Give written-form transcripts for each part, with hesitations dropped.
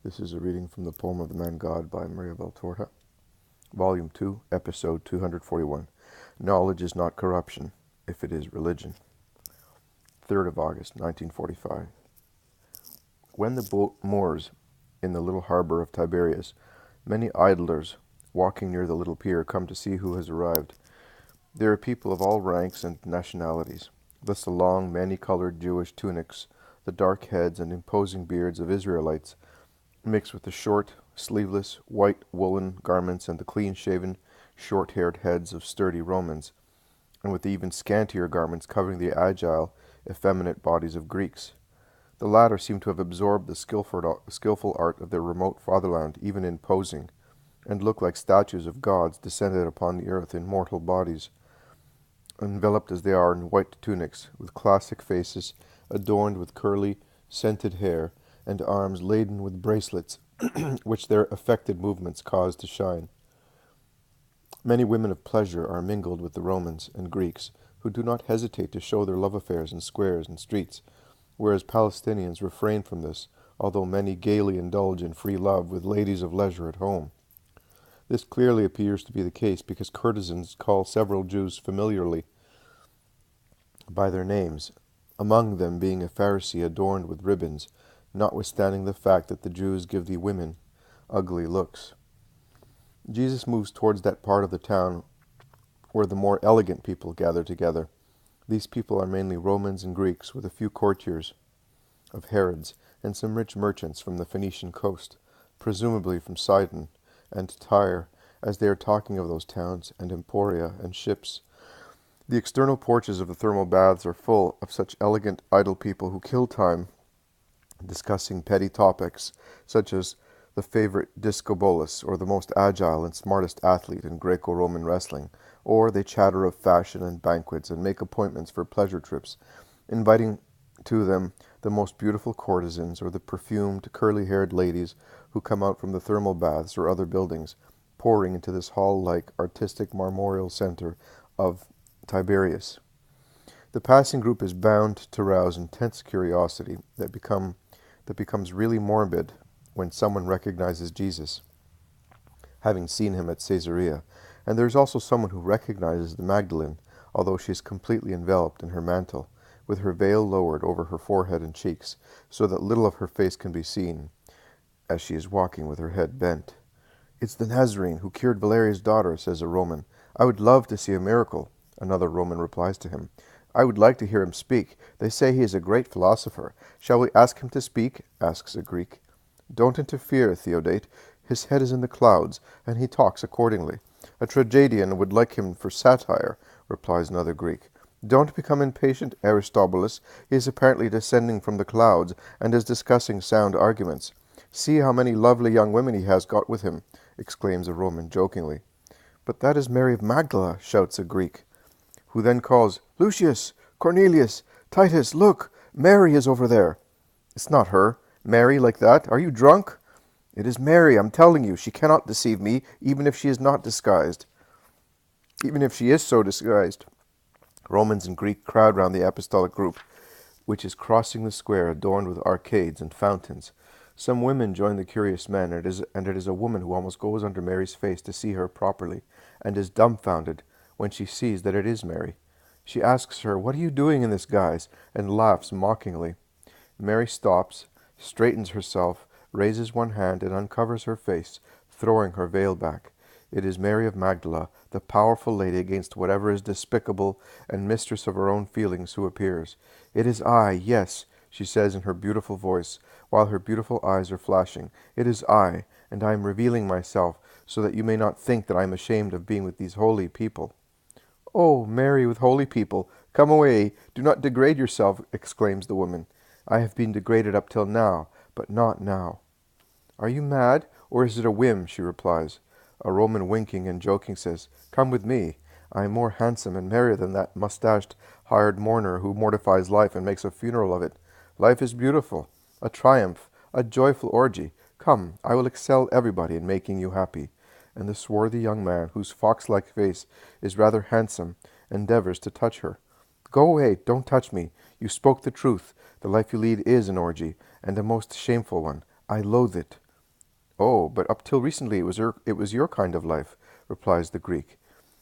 This is a reading from the poem of the Man God by Mary Magdalene, Volume 2, Episode 241. Knowledge is not corruption, if it is religion. 3rd of August, 1945. When the boat moors in the little harbor of Tiberias, many idlers walking near the little pier come to see who has arrived. There are people of all ranks and nationalities. Thus the long, many-colored Jewish tunics, the dark heads and imposing beards of Israelites, mixed with the short, sleeveless, white woolen garments and the clean-shaven, short-haired heads of sturdy Romans, and with the even scantier garments covering the agile, effeminate bodies of Greeks. The latter seem to have absorbed the skillful art of their remote fatherland, even in posing, and look like statues of gods descended upon the earth in mortal bodies, enveloped as they are in white tunics, with classic faces adorned with curly, scented hair, and arms laden with bracelets, which their affected movements cause to shine. Many women of pleasure are mingled with the Romans and Greeks, who do not hesitate to show their love affairs in squares and streets, whereas Palestinians refrain from this, although many gaily indulge in free love with ladies of leisure at home. This clearly appears to be the case because courtesans call several Jews familiarly by their names, among them being a Pharisee adorned with ribbons, notwithstanding the fact that the Jews give the women ugly looks. Jesus moves towards that part of the town where the more elegant people gather together. These people are mainly Romans and Greeks, with a few courtiers of Herod's and some rich merchants from the Phoenician coast, presumably from Sidon and Tyre, as they are talking of those towns and emporia and ships. The external porches of the thermal baths are full of such elegant, idle people who kill time discussing petty topics, such as the favorite discobolus, or the most agile and smartest athlete in Greco-Roman wrestling, or they chatter of fashion and banquets and make appointments for pleasure trips, inviting to them the most beautiful courtesans or the perfumed, curly-haired ladies who come out from the thermal baths or other buildings, pouring into this hall-like artistic marmoreal center of Tiberias. The passing group is bound to rouse intense curiosity that becomes really morbid when someone recognizes Jesus, having seen him at Caesarea, and there is also someone who recognizes the Magdalene, although she is completely enveloped in her mantle, with her veil lowered over her forehead and cheeks, so that little of her face can be seen, as she is walking with her head bent. "It's the Nazarene who cured Valeria's daughter," says a Roman. "I would love to see a miracle." Another Roman replies to him, "I would like to hear him speak. They say he is a great philosopher. Shall we ask him to speak?" asks a Greek. "Don't interfere, Theodate. His head is in the clouds, and he talks accordingly. A tragedian would like him for satire," replies another Greek. "Don't become impatient, Aristobulus. He is apparently descending from the clouds, and is discussing sound arguments. See how many lovely young women he has got with him," exclaims a Roman jokingly. "But that is Mary Magdalene," shouts a Greek, who then calls, "Lucius, Cornelius, Titus, look, Mary is over there." "It's not her. Mary like that? Are you drunk?" "It is Mary, I'm telling you. She cannot deceive me, even if she is not disguised. Even if she is so disguised." Romans and Greek crowd round the apostolic group, which is crossing the square adorned with arcades and fountains. Some women join the curious men, and it is a woman who almost goes under Mary's face to see her properly, and is dumbfounded when she sees that it is Mary. She asks her, "What are you doing in this guise?" and laughs mockingly. Mary stops, straightens herself, raises one hand, and uncovers her face, throwing her veil back. It is Mary of Magdala, the powerful lady against whatever is despicable and mistress of her own feelings, who appears. "It is I, yes," she says in her beautiful voice, while her beautiful eyes are flashing. "It is I, and I am revealing myself, so that you may not think that I am ashamed of being with these holy people." "Oh, Mary with holy people, come away, do not degrade yourself," exclaims the woman. "I have been degraded up till now, but not now." "Are you mad, or is it a whim?" she replies. A Roman, winking and joking, says, "Come with me. I am more handsome and merrier than that mustached hired mourner who mortifies life and makes a funeral of it. Life is beautiful, a triumph, a joyful orgy. Come, I will excel everybody in making you happy." And the swarthy young man, whose fox-like face is rather handsome, endeavors to touch her. "Go away, don't touch me. You spoke the truth. The life you lead is an orgy, and a most shameful one. I loathe it." Oh, but up till recently it was your kind of life, replies the Greek.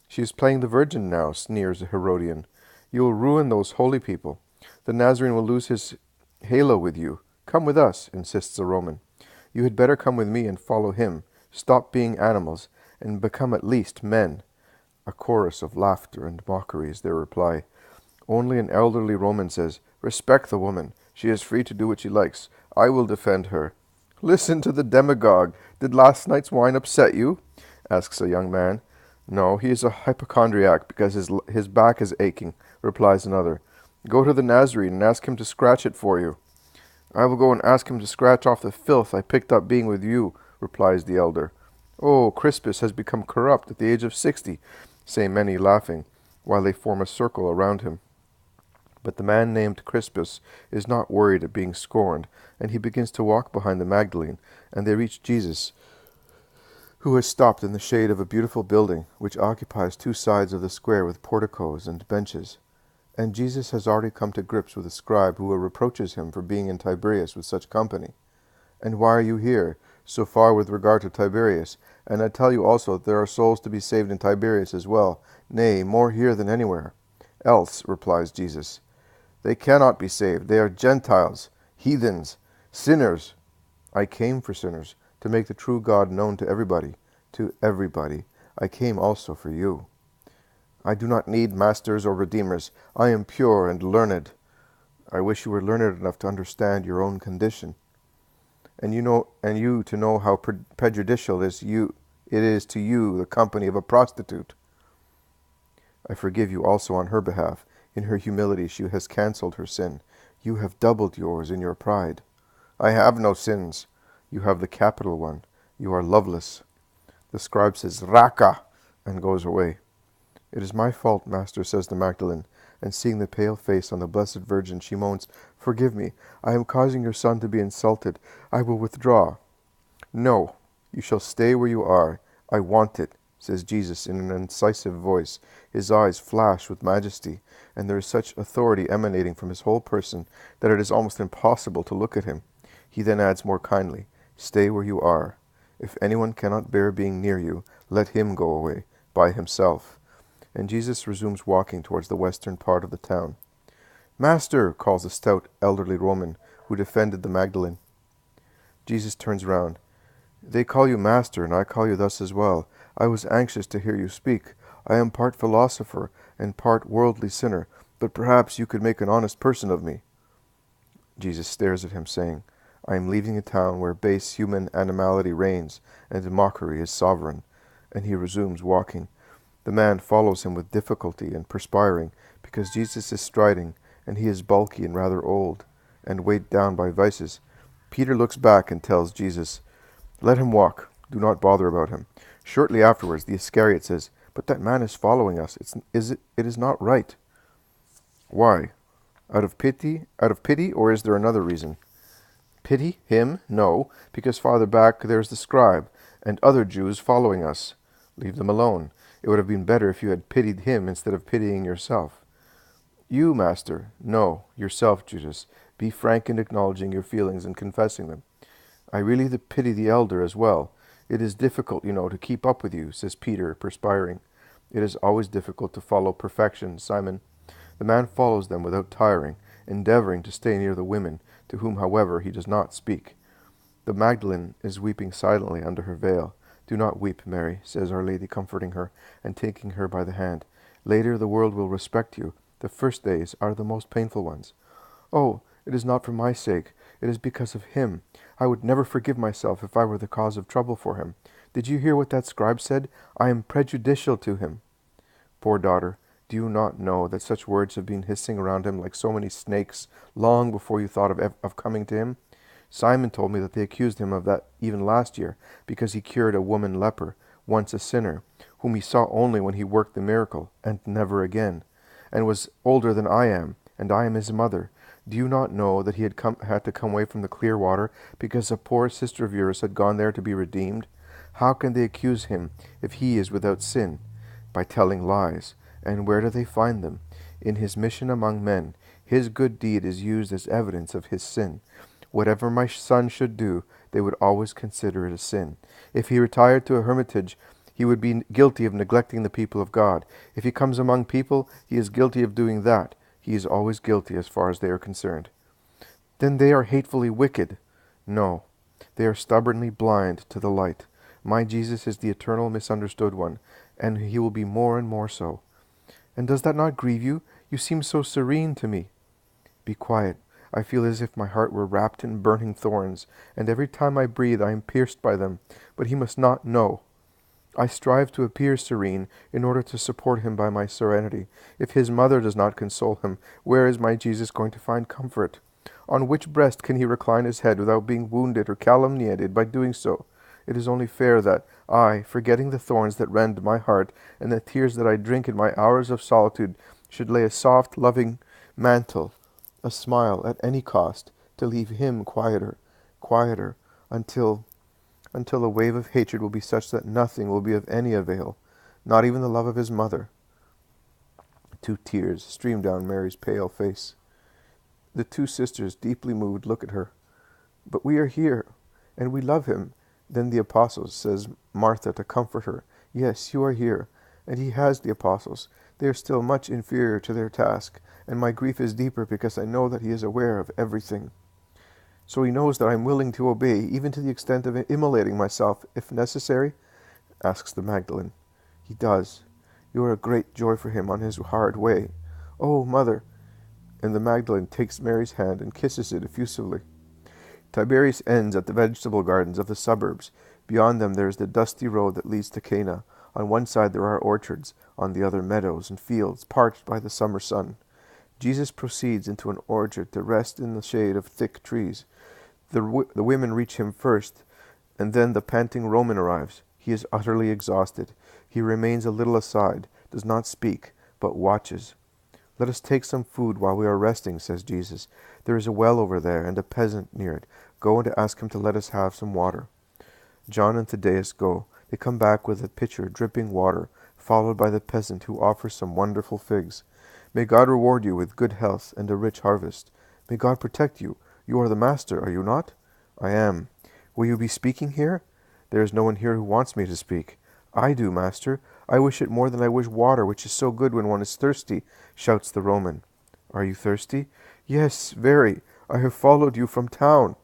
She is playing the virgin now, sneers the Herodian. You will ruin those holy people. The Nazarene will lose his halo with you. Come with us, insists the Roman. You had better come with me and follow him. Stop being animals, and become at least men. A chorus of laughter and mockery is their reply. Only an elderly Roman says, Respect the woman. She is free to do what she likes. I will defend her. Listen to the demagogue. Did last night's wine upset you? Asks a young man. No, he is a hypochondriac because his back is aching, replies another. Go to the Nazarene and ask him to scratch it for you. I will go and ask him to scratch off the filth I picked up being with you, replies the elder. Oh, Crispus has become corrupt at the age of 60, say many, laughing, while they form a circle around him. But the man named Crispus is not worried at being scorned, and he begins to walk behind the Magdalene, and they reach Jesus, who has stopped in the shade of a beautiful building, which occupies 2 sides of the square with porticos and benches. And Jesus has already come to grips with a scribe who reproaches him for being in Tiberias with such company. And why are you here, so far with regard to Tiberias? And I tell you also that there are souls to be saved in Tiberias as well, nay, more here than anywhere. Else, replies Jesus, they cannot be saved. They are Gentiles, heathens, sinners. I came for sinners, to make the true God known to everybody. To everybody. I came also for you. I do not need masters or redeemers. I am pure and learned. I wish you were learned enough to understand your own condition. And you to know how prejudicial it is to you the company of a prostitute. I forgive you also on her behalf. In her humility she has cancelled her sin. You have doubled yours in your pride. I have no sins. You have the capital one. You are loveless. The scribe says, Raka, and goes away. It is my fault, master, says the Magdalene, and seeing the pale face on the Blessed Virgin, she moans, Forgive me, I am causing your son to be insulted. I will withdraw. No, you shall stay where you are. I want it, says Jesus in an incisive voice. His eyes flash with majesty, and there is such authority emanating from his whole person that it is almost impossible to look at him. He then adds more kindly, Stay where you are. If anyone cannot bear being near you, let him go away by himself. And Jesus resumes walking towards the western part of the town. Master, calls a stout elderly Roman who defended the Magdalene. Jesus turns round. They call you master, and I call you thus as well. I was anxious to hear you speak. I am part philosopher and part worldly sinner, but perhaps you could make an honest person of me. Jesus stares at him, saying, I am leaving a town where base human animality reigns, and mockery is sovereign. And he resumes walking. The man follows him with difficulty and perspiring, because Jesus is striding, and he is bulky and rather old, and weighed down by vices. Peter looks back and tells Jesus, Let him walk. Do not bother about him. Shortly afterwards, the Iscariot says, But that man is following us. It is not right. Why? Out of pity, or is there another reason? Pity him? No, because farther back there's the scribe, and other Jews following us. Leave them alone. It would have been better if you had pitied him instead of pitying yourself. You, master. No, yourself, Judas. Be frank in acknowledging your feelings and confessing them. I really pity the elder as well. It is difficult, to keep up with you, says Peter, perspiring. It is always difficult to follow perfection, Simon. The man follows them without tiring, endeavoring to stay near the women, to whom, however, he does not speak. The Magdalene is weeping silently under her veil. Do not weep, Mary, says Our Lady, comforting her, and taking her by the hand. Later the world will respect you. The first days are the most painful ones. Oh, it is not for my sake. It is because of him. I would never forgive myself if I were the cause of trouble for him. Did you hear what that scribe said? I am prejudicial to him. Poor daughter, do you not know that such words have been hissing around him like so many snakes long before you thought of coming to him? Simon told me that they accused him of that even last year, because he cured a woman leper, once a sinner, whom he saw only when he worked the miracle, and never again, and was older than I am, and I am his mother. Do you not know that he had to come away from the clear water, because a poor sister of yours had gone there to be redeemed? How can they accuse him if he is without sin? By telling lies. And where do they find them? In his mission among men. His good deed is used as evidence of his sin. Whatever my son should do, they would always consider it a sin. If he retired to a hermitage, he would be guilty of neglecting the people of God. If he comes among people, he is guilty of doing that. He is always guilty as far as they are concerned. Then they are hatefully wicked. No, they are stubbornly blind to the light. My Jesus is the eternal misunderstood one, and he will be more and more so. And does that not grieve you? You seem so serene to me. Be quiet. I feel as if my heart were wrapped in burning thorns, and every time I breathe I am pierced by them. But he must not know. I strive to appear serene in order to support him by my serenity. If his mother does not console him, where is my Jesus going to find comfort? On which breast can he recline his head without being wounded or calumniated by doing so? It is only fair that I, forgetting the thorns that rend my heart and the tears that I drink in my hours of solitude, should lay a soft, loving mantle, a smile at any cost, to leave him quieter, until the wave of hatred will be such that nothing will be of any avail, not even the love of his mother. 2 tears streamed down Mary's pale face. The 2 sisters, deeply moved, look at her. But we are here, and we love him. Then the apostles, says Martha to comfort her. Yes, you are here, and he has the apostles. They are still much inferior to their task, and my grief is deeper because I know that he is aware of everything. So he knows that I am willing to obey, even to the extent of immolating myself, if necessary? Asks the Magdalene. He does. You are a great joy for him on his hard way. Oh, mother! And the Magdalene takes Mary's hand and kisses it effusively. Tiberias ends at the vegetable gardens of the suburbs. Beyond them there is the dusty road that leads to Cana. On one side there are orchards, on the other meadows and fields, parched by the summer sun. Jesus proceeds into an orchard to rest in the shade of thick trees. The women reach him first, and then the panting Roman arrives. He is utterly exhausted. He remains a little aside, does not speak, but watches. Let us take some food while we are resting, says Jesus. There is a well over there, and a peasant near it. Go and ask him to let us have some water. John and Thaddeus go. They come back with a pitcher dripping water, followed by the peasant who offers some wonderful figs. May God reward you with good health and a rich harvest. May God protect you. You are the master, are you not? I am. Will you be speaking here? There is no one here who wants me to speak. I do, master. I wish it more than I wish water, which is so good when one is thirsty, shouts the Roman. Are you thirsty? Yes, very. I have followed you from town.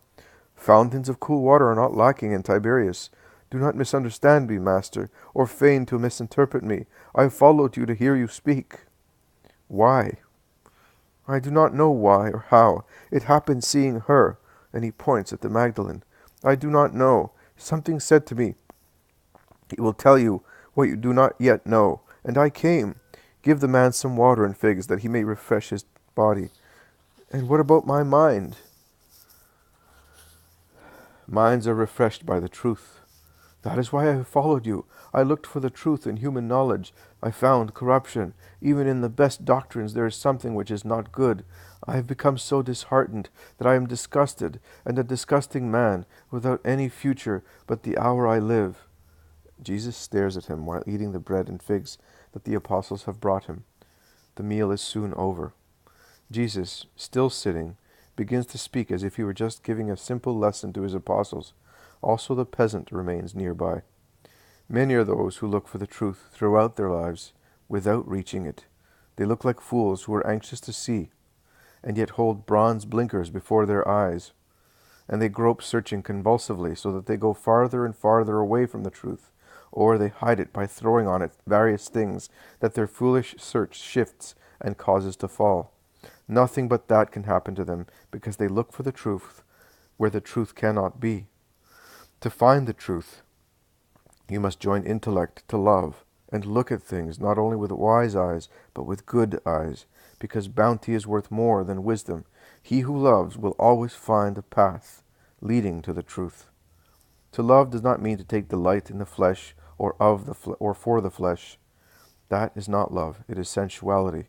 Fountains of cool water are not lacking in Tiberias. Do not misunderstand me, master, or feign to misinterpret me. I have followed you to hear you speak. Why? I do not know why or how. It happened seeing her, and he points at the Magdalene. I do not know. Something said to me, he will tell you what you do not yet know. And I came. Give the man some water and figs, that he may refresh his body. And what about my mind? Minds are refreshed by the truth. That is why I have followed you. I looked for the truth in human knowledge. I found corruption. Even in the best doctrines there is something which is not good. I have become so disheartened that I am disgusted, and a disgusting man, without any future but the hour I live. Jesus stares at him while eating the bread and figs that the apostles have brought him. The meal is soon over. Jesus, still sitting, begins to speak as if he were just giving a simple lesson to his apostles. Also the peasant remains nearby. Many are those who look for the truth throughout their lives without reaching it. They look like fools who are anxious to see, and yet hold bronze blinkers before their eyes. And they grope searching convulsively so that they go farther and farther away from the truth, or they hide it by throwing on it various things that their foolish search shifts and causes to fall. Nothing but that can happen to them, because they look for the truth where the truth cannot be. To find the truth, you must join intellect to love, and look at things not only with wise eyes, but with good eyes, because bounty is worth more than wisdom. He who loves will always find a path leading to the truth. To love does not mean to take delight in the flesh or for the flesh. That is not love, it is sensuality.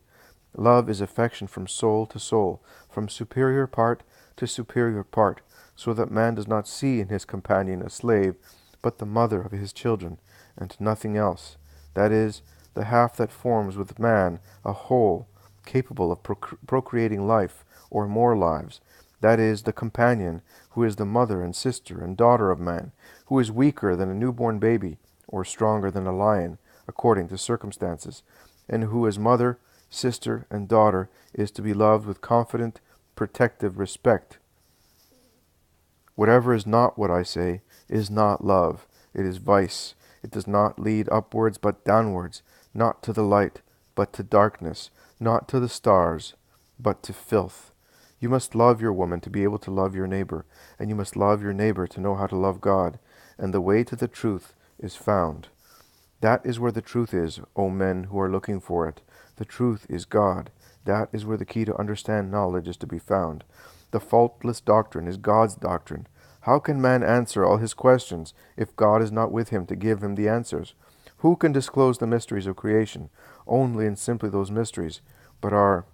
Love is affection from soul to soul, from superior part to superior part, so that man does not see in his companion a slave, but the mother of his children, and nothing else. That is, the half that forms with man a whole, capable of procreating life, or more lives. that is, the companion, who is the mother and sister and daughter of man, who is weaker than a newborn baby, or stronger than a lion, according to circumstances, and who as mother, sister, and daughter is to be loved with confident, protective respect. Whatever is not what I say is not love, it is vice. It does not lead upwards but downwards, not to the light, but to darkness, not to the stars, but to filth. You must love your woman to be able to love your neighbor, and you must love your neighbor to know how to love God, and the way to the truth is found. That is where the truth is, O men who are looking for it. The truth is God. That is where the key to understand knowledge is to be found. The faultless doctrine is God's doctrine. How can man answer all his questions if God is not with him to give him the answers? Who can disclose the mysteries of creation? Only and simply those mysteries, but our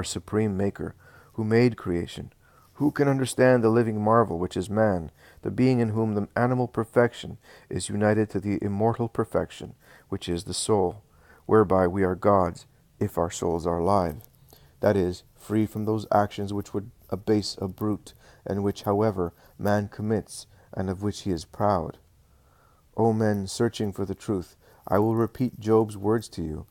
supreme Maker, who made creation. Who can understand the living marvel which is man, the being in whom the animal perfection is united to the immortal perfection, which is the soul, whereby we are God's, if our souls are alive, that is, free from those actions which would abase a brute, and which, however, man commits, and of which he is proud. O men searching for the truth, I will repeat Job's words to you.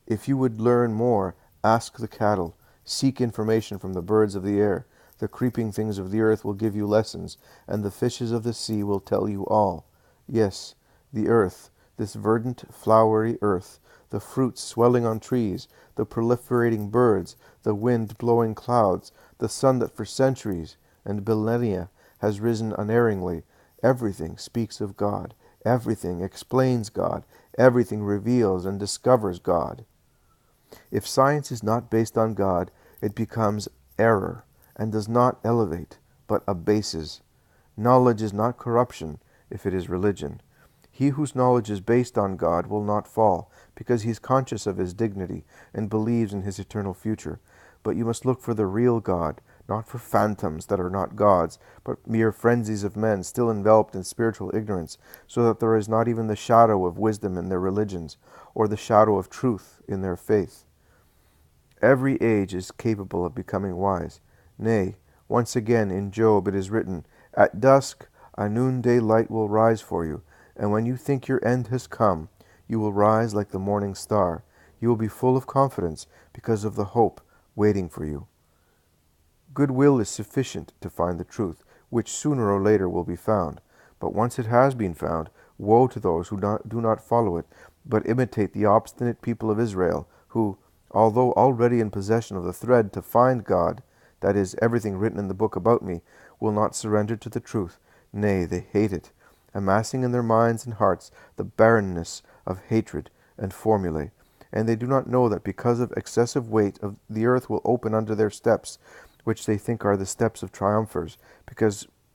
If you would learn more, ask the cattle, seek information from the birds of the air. The creeping things of the earth will give you lessons, and the fishes of the sea will tell you all. Yes, the earth, this verdant, flowery earth, the fruits swelling on trees, the proliferating birds, the wind blowing clouds, the sun that for centuries and millennia has risen unerringly, everything speaks of God, everything explains God, everything reveals and discovers God. If science is not based on God, it becomes error, and does not elevate, but abases. Knowledge is not corruption, if it is religion. He whose knowledge is based on God will not fall, because he is conscious of his dignity, and believes in his eternal future. But you must look for the real God, not for phantoms that are not gods, but mere frenzies of men still enveloped in spiritual ignorance, so that there is not even the shadow of wisdom in their religions, or the shadow of truth in their faith. Every age is capable of becoming wise. Nay, once again in Job it is written, At dusk a noonday light will rise for you, and when you think your end has come, you will rise like the morning star. You will be full of confidence because of the hope waiting for you. Goodwill is sufficient to find the truth, which sooner or later will be found. But once it has been found, woe to those who do not follow it, but imitate the obstinate people of Israel, who, although already in possession of the thread to find God, that is, everything written in the book about me, will not surrender to the truth. Nay, they hate it, amassing in their minds and hearts the barrenness of hatred and formulae. And they do not know that because of excessive weight of the earth will open under their steps, which they think are the steps of triumphers,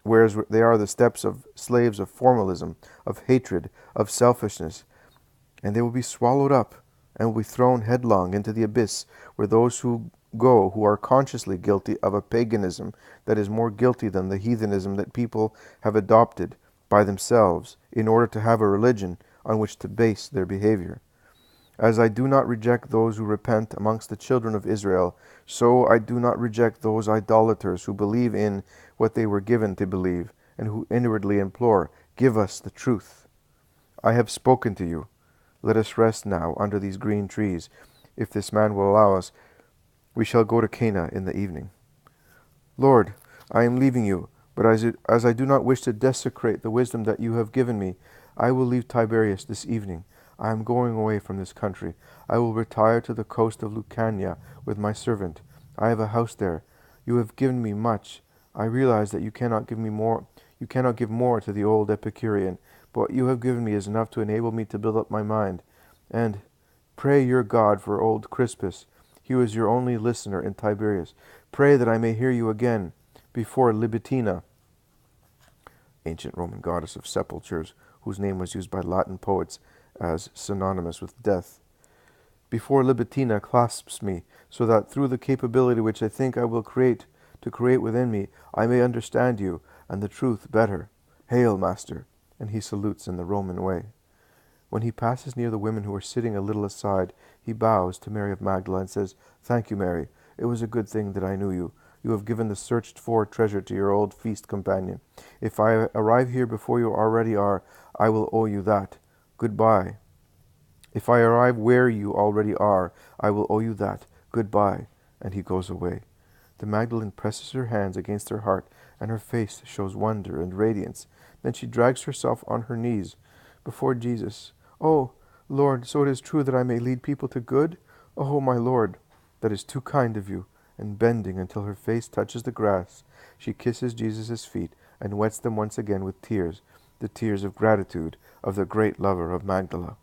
whereas they are the steps of slaves of formalism, of hatred, of selfishness. And they will be swallowed up, and will be thrown headlong into the abyss, where those who go who are consciously guilty of a paganism that is more guilty than the heathenism that people have adopted by themselves in order to have a religion on which to base their behavior. As I do not reject those who repent amongst the children of Israel, so I do not reject those idolaters who believe in what they were given to believe, and who inwardly implore, Give us the truth. I have spoken to you. Let us rest now under these green trees. If this man will allow us, we shall go to Cana in the evening. Lord, I am leaving you, but as I do not wish to desecrate the wisdom that you have given me, I will leave Tiberias this evening. I am going away from this country. I will retire to the coast of Lucania with my servant. I have a house there. You have given me much. I realize that you cannot give me more. You cannot give more to the old Epicurean, but what you have given me is enough to enable me to build up my mind. And pray your God for old Crispus. He was your only listener in Tiberias. Pray that I may hear you again before Libitina, ancient Roman goddess of sepulchres, whose name was used by Latin poets as synonymous with death. Before Libitina clasps me, so that through the capability which I think I will create within me, I may understand you and the truth better. Hail, Master! And he salutes in the Roman way. When he passes near the women who are sitting a little aside, he bows to Mary of Magdalene and says, Thank you, Mary. It was a good thing that I knew you. You have given the searched-for treasure to your old feast companion. If I arrive here before you already are, I will owe you that. Goodbye. If I arrive where you already are, I will owe you that. Goodbye. And he goes away. The Magdalene presses her hands against her heart, and her face shows wonder and radiance. Then she drags herself on her knees before Jesus. Oh, Lord, so it is true that I may lead people to good? Oh, my Lord, that is too kind of you. And bending until her face touches the grass, she kisses Jesus' feet and wets them once again with tears, the tears of gratitude of the great lover of Magdala.